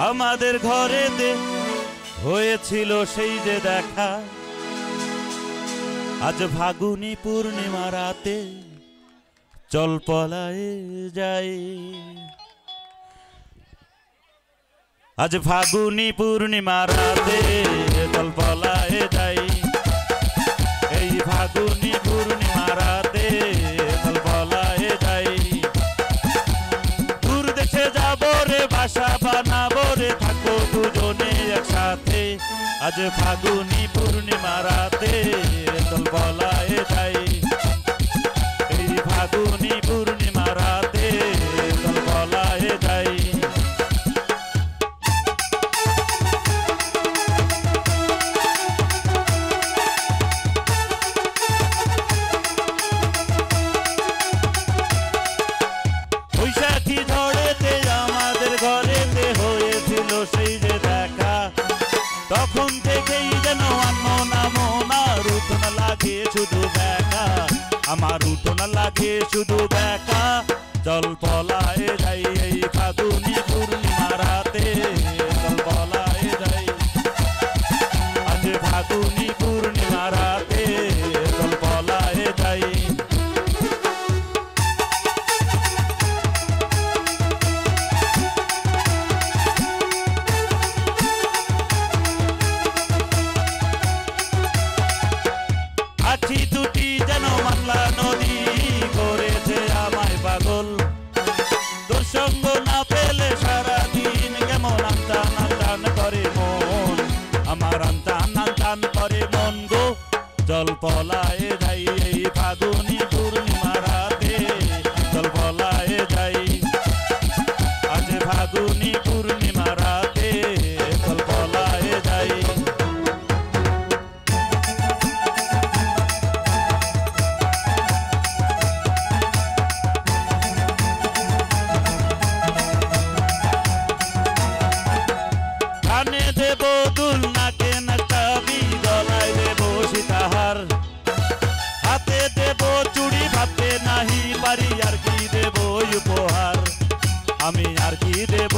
আমাদের ঘরেতে হয়েছিল সেই যে দেখা, আজ ফাগুনি পূর্ণিমা রাতে চল পলায়ে যাই। আজ ফাগুনি পূর্ণিমা রাতে চল পলায়ে যাই। এই ফাগুনি পূর্ণিমা রাতে চল পলায়ে যাই। দূর দেশে যাবো রে, বাসা বানাবো রে, থাকো দুজনে একসাথে। আজ ফাগুনি পূর্ণিমা রাতে চল পলায়ে যাই। এই ফাগুনি পূর্ণিমা রাতে চল পলায়ে যাই। বৈশাখী ঝড়েতে আমাদের ঘরেতে হয়েছিল সেই যে দেখা, তখন থেকেই যেন আনমনা মনা, উঠোন লাগে শুধু বেকা, আমার উঠোন লাগে শুধু বেকা। চল পলায়ে যাই এই ফাগুনি পূর্ণিমা রাতে, চল পলায়ে যাই। আজ ফাগুনি পূর্ণিমা রাতে চল পলায়ে যাই। আছি দুটি যেন মামলা নদী, করেছে আমায় পাগল। তোর সঙ্গ না পেলে সারাদিন কেমন আনটান আনটান করে মন, আমার আনটান আনটান করে মন গো। চল পলায়ে যাই এই ফাগুনি পূর্ণিমা রাতে, চল পলায়ে যাই। আজ ফাগুনি পূর্ণিমা রাতে চল পলায়ে যাই। কানে দেব দুল, নাকে নাচাবি, গলায় দেব সীতাহার, হাতে দেব চুড়ি, ভাবতে নাহি পারি আর কি দেব উপহার। আমি আর কি দেব